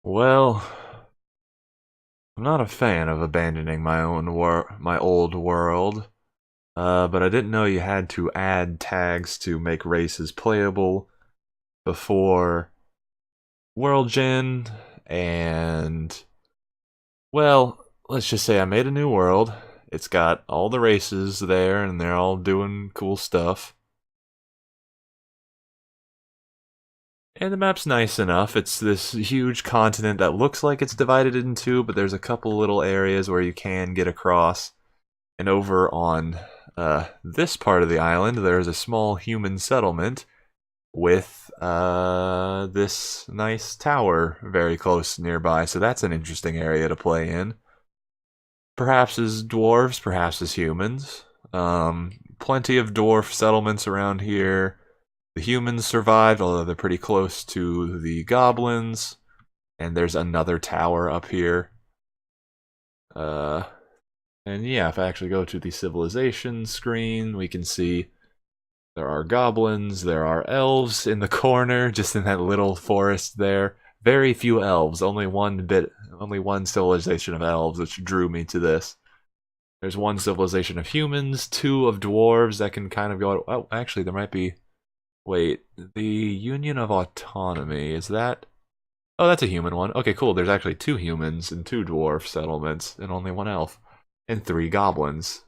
Well, I'm not a fan of abandoning my old world, but I didn't know you had to add tags to make races playable before World Gen, and well, let's just say I made a new world. It's got all the races there, and they're all doing cool stuff. And the map's nice enough. It's this huge continent that looks like it's divided in two, but there's a couple little areas where you can get across. And over on this part of the island, there's a small human settlement with this nice tower very close nearby. So that's an interesting area to play in. Perhaps as dwarves, perhaps as humans. Plenty of dwarf settlements around here. The humans survived, although they're pretty close to the goblins. And there's another tower up here. And yeah, if I actually go to the civilization screen, we can see there are goblins, there are elves in the corner, just in that little forest there. Very few elves, only one civilization of elves, which drew me to this. There's one civilization of humans, two of dwarves that can kind of go. Oh, actually, there might be. Wait, the Union of Autonomy, is that? Oh, that's a human one. Okay, cool. There's actually two humans and two dwarf settlements, and only one elf, and three goblins.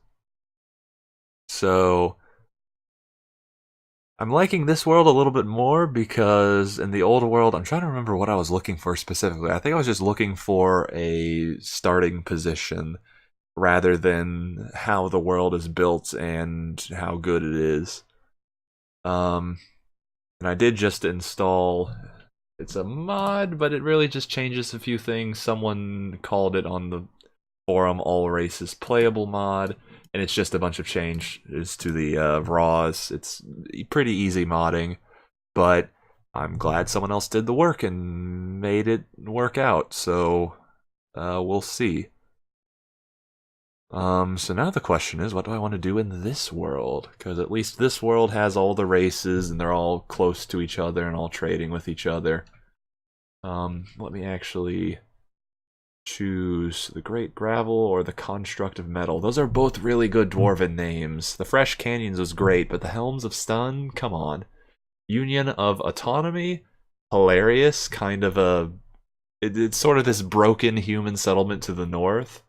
So I'm liking this world a little bit more because in the old world, I'm trying to remember what I was looking for specifically. I think I was just looking for a starting position rather than how the world is built and how good it is. Um, and I did just install. It's a mod, but it really just changes a few things. Someone called it on the forum "All Races Playable" mod, and it's just a bunch of changes to the raws. It's pretty easy modding, but I'm glad someone else did the work and made it work out. So we'll see. So now the question is, what do I want to do in this world? Because at least this world has all the races, and they're all close to each other and all trading with each other. Let me actually choose the Great Gravel or the Construct of Metal. Those are both really good dwarven names. The Fresh Canyons was great, but the Helms of Stun, come on. Union of Autonomy, hilarious. Kind of a, it's sort of this broken human settlement to the north.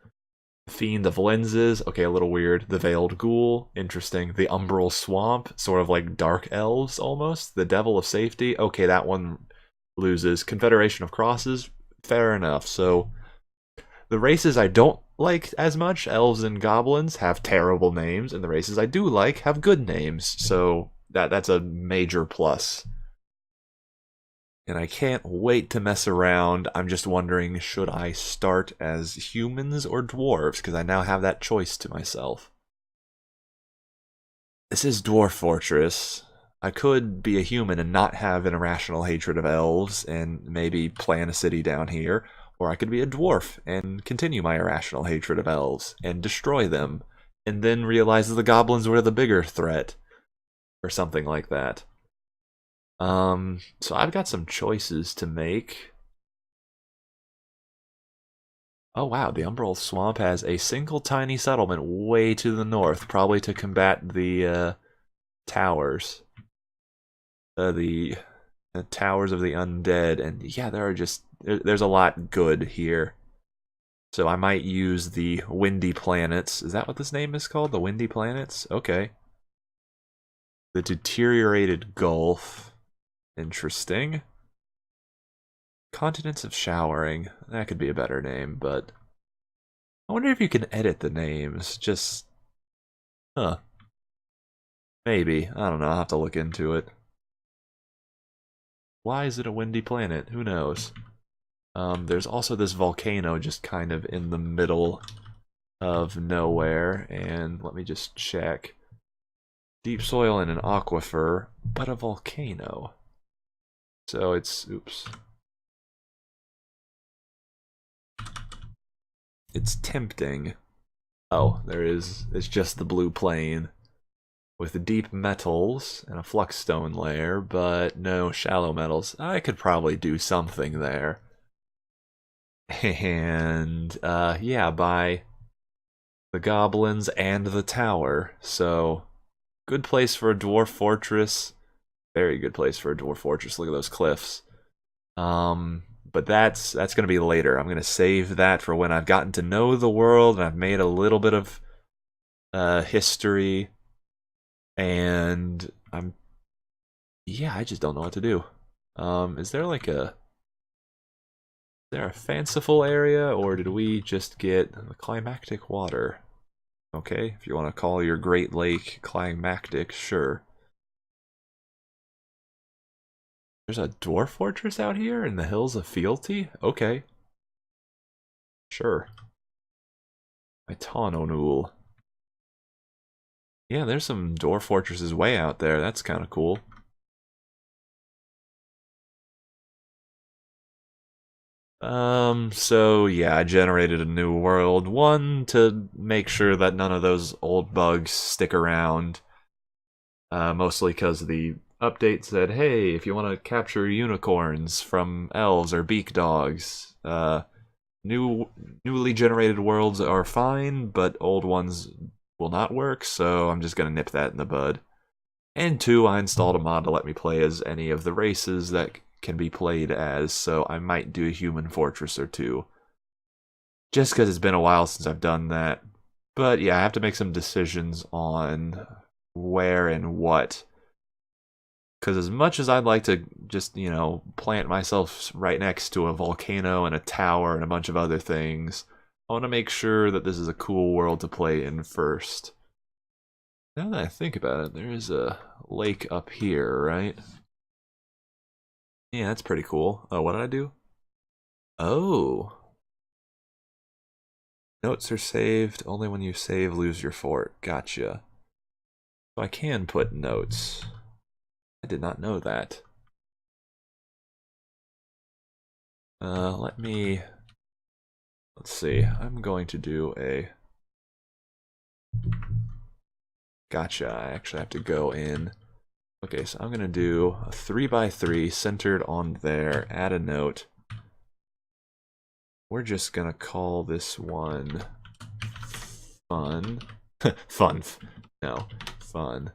Fiend of Lenses, okay, a little weird. The Veiled Ghoul, interesting. The Umbral Swamp, sort of like Dark Elves almost. The Devil of Safety, okay, that one loses. Confederation of Crosses, fair enough. So the races I don't like as much, elves and goblins, have terrible names, and the races I do like have good names. So that's a major plus. And I can't wait to mess around. I'm just wondering, should I start as humans or dwarves? Because I now have that choice to myself. This is Dwarf Fortress. I could be a human and not have an irrational hatred of elves and maybe plan a city down here. Or I could be a dwarf and continue my irrational hatred of elves and destroy them. And then realize that the goblins were the bigger threat. Or something like that. So I've got some choices to make. Oh wow, the Umbral Swamp has a single tiny settlement way to the north, probably to combat the towers. The towers of the undead, and yeah, there's a lot good here. So I might use the Windy Planets. Is that what this name is called? The Windy Planets? Okay. The Deteriorated Gulf. Interesting. Continents of Showering. That could be a better name, but I wonder if you can edit the names. Just, huh. Maybe. I don't know. I'll have to look into it. Why is it a windy planet? Who knows? There's also this volcano just kind of in the middle of nowhere, and let me just check. Deep soil and an aquifer, but a volcano. So it's, oops. It's tempting. Oh, it's just the blue plain with deep metals and a fluxstone layer, but no shallow metals. I could probably do something there. And, yeah, by the goblins and the tower. So, good place for a dwarf fortress. Very good place for a dwarf fortress. Look at those cliffs. But that's gonna be later. I'm gonna save that for when I've gotten to know the world and I've made a little bit of history, and yeah, I just don't know what to do. Is there like a fanciful area, or did we just get the climactic water? Okay, if you want to call your Great Lake climactic, sure. There's a dwarf fortress out here in the hills of Fealty? Okay. Sure. Itononul. Yeah, there's some dwarf fortresses way out there. That's kind of cool. So yeah, I generated a new world. One, to make sure that none of those old bugs stick around. Mostly because the update said, hey, if you want to capture unicorns from elves or beak dogs, newly generated worlds are fine, but old ones will not work, so I'm just gonna nip that in the bud. And two, I installed a mod to let me play as any of the races that can be played as, so I might do a human fortress or two. Just because it's been a while since I've done that. But yeah, I have to make some decisions on where and what. Because as much as I'd like to just, you know, plant myself right next to a volcano and a tower and a bunch of other things, I want to make sure that this is a cool world to play in first. Now that I think about it, there is a lake up here, right? Yeah, that's pretty cool. Oh, what did I do? Oh. Notes are saved. Only when you save, lose your fort. Gotcha. So I can put notes. I did not know that. Let's see. I'm going to do a... Gotcha. I actually have to go in. Okay, so I'm going to do a 3x3 centered on there. Add a note. We're just going to call this one fun. Fun. No, fun.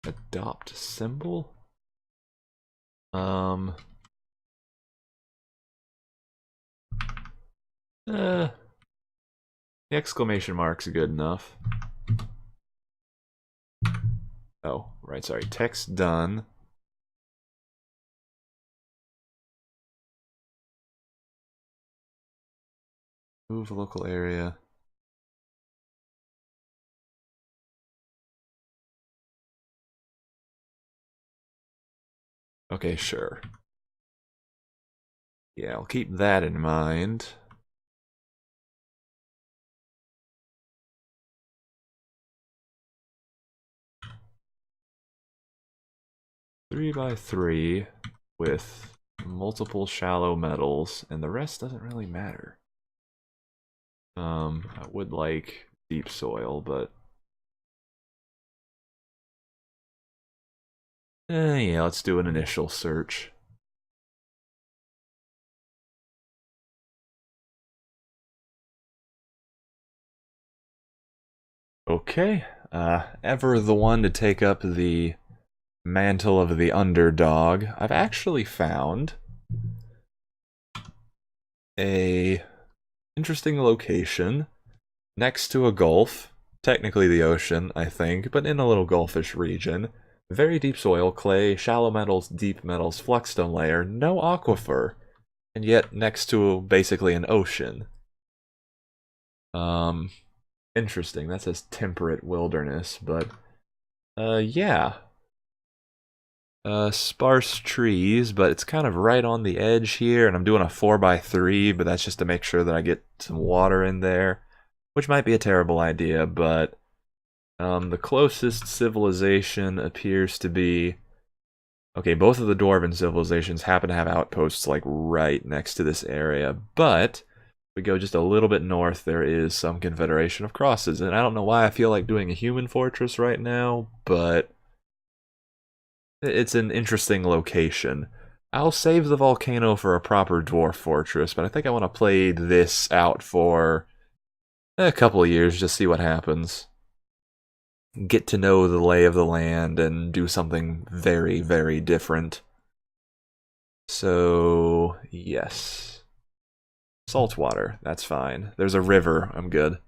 Adopt symbol? The exclamation mark's good enough. Oh, right, sorry. Text done. Move local area. Okay, sure. Yeah, I'll keep that in mind. Three by three with multiple shallow metals, and the rest doesn't really matter. I would like deep soil, but yeah, let's do an initial search. Okay, ever the one to take up the mantle of the underdog, I've actually found a interesting location next to a gulf, technically the ocean, I think, but in a little gulfish region. Very deep soil, clay, shallow metals, deep metals, fluxstone layer, no aquifer, and yet next to basically an ocean. Interesting. That says temperate wilderness, but yeah. Sparse trees, but it's kind of right on the edge here, and I'm doing a 4x3, but that's just to make sure that I get some water in there, which might be a terrible idea, but the closest civilization appears to be... Okay, both of the Dwarven civilizations happen to have outposts, like, right next to this area, but if we go just a little bit north, there is some Confederation of Crosses, and I don't know why I feel like doing a human fortress right now, but... it's an interesting location. I'll save the volcano for a proper dwarf fortress, but I think I want to play this out for a couple of years, just see what happens. Get to know the lay of the land and do something very, very different. So, yes. Saltwater, that's fine. There's a river, I'm good.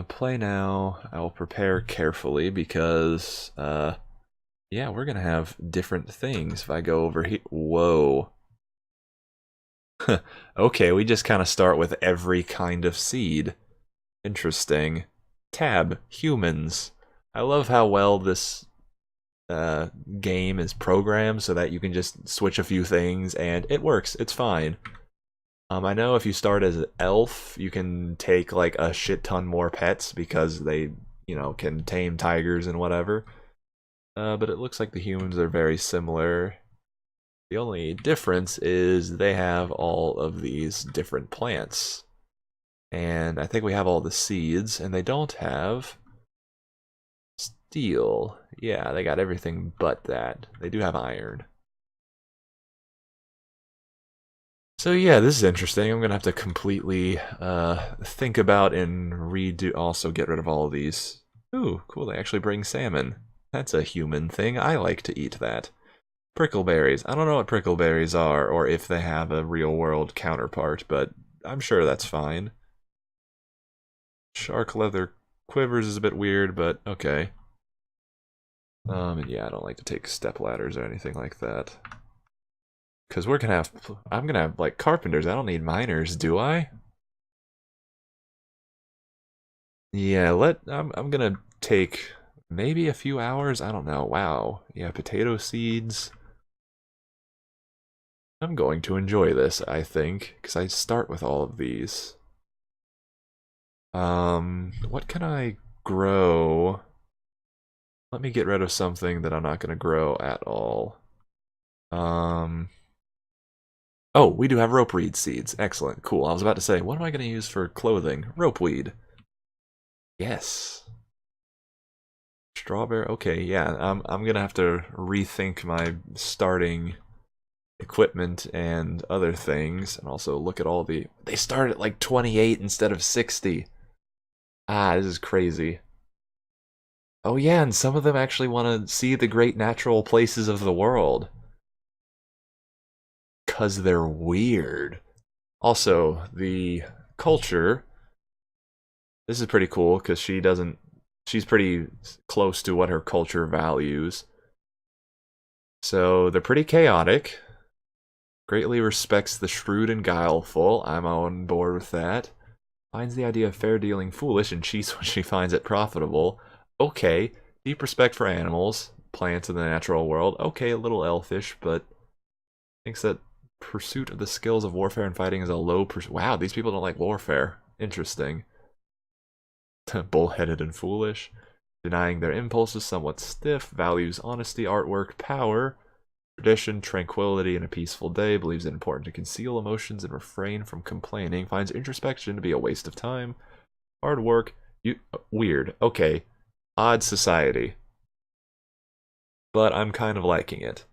Play now. I will prepare carefully because, yeah, we're gonna have different things if I go over here. Whoa. Okay, we just kind of start with every kind of seed. Interesting. Tab, humans. I love how well this game is programmed so that you can just switch a few things and it works. It's fine. I know if you start as an elf, you can take like a shit ton more pets because they, you know, can tame tigers and whatever. But it looks like the humans are very similar. The only difference is they have all of these different plants. And I think we have all the seeds, and they don't have steel. Yeah, they got everything but that. They do have iron. So yeah, this is interesting. I'm gonna have to completely think about and redo. Also, get rid of all of these. Ooh, cool! They actually bring salmon. That's a human thing. I like to eat that. Prickleberries. I don't know what prickleberries are, or if they have a real-world counterpart, but I'm sure that's fine. Shark leather quivers is a bit weird, but okay. And yeah, I don't like to take step ladders or anything like that. Because I'm gonna have, like, carpenters. I don't need miners, do I? Yeah, I'm gonna take maybe a few hours. I don't know. Wow. Yeah, potato seeds. I'm going to enjoy this, I think, because I start with all of these. What can I grow? Let me get rid of something that I'm not gonna grow at all. Oh, we do have ropeweed seeds. Excellent. Cool. I was about to say, what am I going to use for clothing? Ropeweed. Yes. Strawberry. Okay, yeah. I'm going to have to rethink my starting equipment and other things. And also look at all the... They start at like 28 instead of 60. Ah, this is crazy. Oh yeah, and some of them actually want to see the great natural places of the world. 'Cause they're weird. Also, the culture, this is pretty cool because she's pretty close to what her culture values. So they're pretty chaotic. Greatly respects the shrewd and guileful. I'm on board with that. Finds the idea of fair dealing foolish and cheats when she finds it profitable. Okay. Deep respect for animals, plants in the natural world. Okay, a little elfish, but thinks that pursuit of the skills of warfare and fighting is a low pursuit. Wow, these people don't like warfare. Interesting. Bullheaded and foolish. Denying their impulses, somewhat stiff. Values honesty, artwork, power, tradition, tranquility, and a peaceful day. Believes it important to conceal emotions and refrain from complaining. Finds introspection to be a waste of time. Hard work. Weird. Okay. Odd society. But I'm kind of liking it.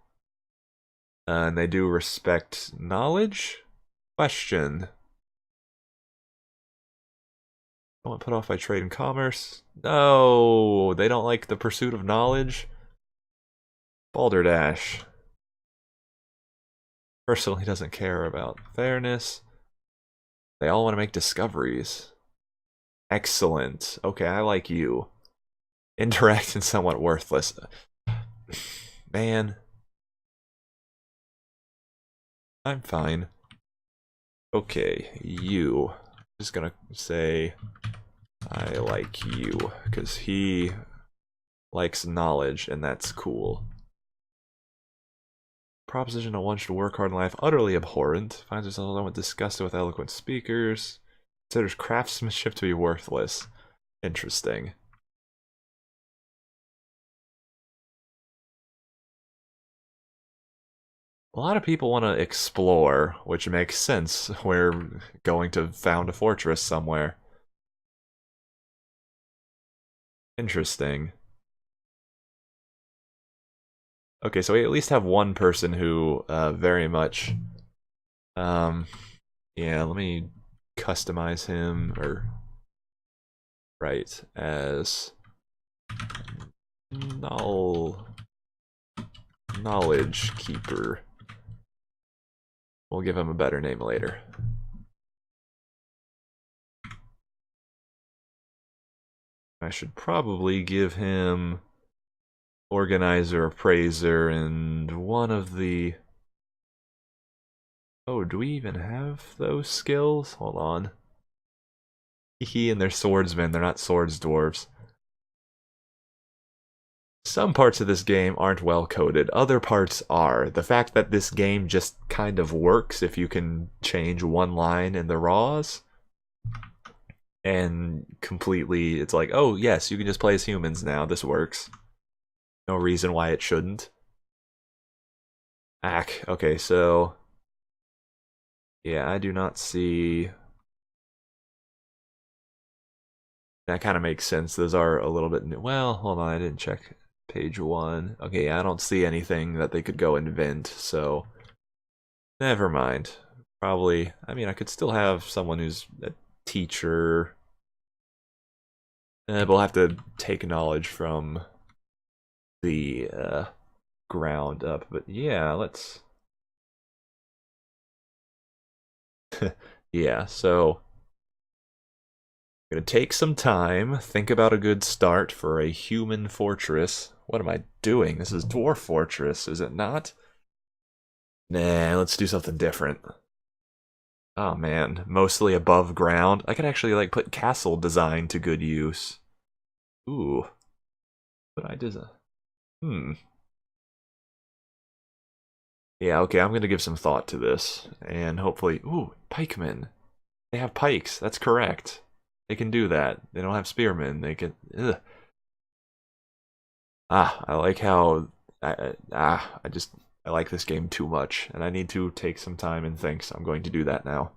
And they do respect knowledge? Question. I want put off by trade and commerce. No, they don't like the pursuit of knowledge. Balderdash. Personally doesn't care about fairness. They all want to make discoveries. Excellent. Okay, I like you. Indirect and somewhat worthless. Man. I'm fine. Okay, you. Just gonna say I like you, because he likes knowledge, and that's cool. Proposition that one should work hard in life, utterly abhorrent. Finds herself somewhat disgusted with eloquent speakers. Considers craftsmanship to be worthless. Interesting. A lot of people want to explore, which makes sense. We're going to found a fortress somewhere. Interesting. Okay, so we at least have one person who very much... yeah, let me customize him, or... Right, as... Knowledge Keeper. We'll give him a better name later. I should probably give him Organizer, Appraiser, and one of the... Oh, do we even have those skills? Hold on. He and they're swordsmen, they're not swords dwarves. Some parts of this game aren't well coded, other parts are. The fact that this game just kind of works if you can change one line in the raws, and completely, it's like, oh yes, you can just play as humans now, this works. No reason why it shouldn't. Okay, so... Yeah, I do not see... That kind of makes sense. Those are a little bit new. Well, hold on, I didn't check page 1. Okay, I don't see anything that they could go invent, so... Never mind. Probably, I mean, I could still have someone who's a teacher. We'll have to take knowledge from the ground up, but yeah, let's... Yeah, so... I'm gonna take some time, think about a good start for a human fortress. What am I doing? This is Dwarf Fortress, is it not? Nah, let's do something different. Oh man, mostly above ground. I could actually like put castle design to good use. Ooh. But I design. Yeah, okay, I'm gonna give some thought to this. And hopefully... Ooh, pikemen. They have pikes, that's correct. They can do that. They don't have spearmen. They can... Ugh. I like how... I like this game too much. And I need to take some time and think, so I'm going to do that now.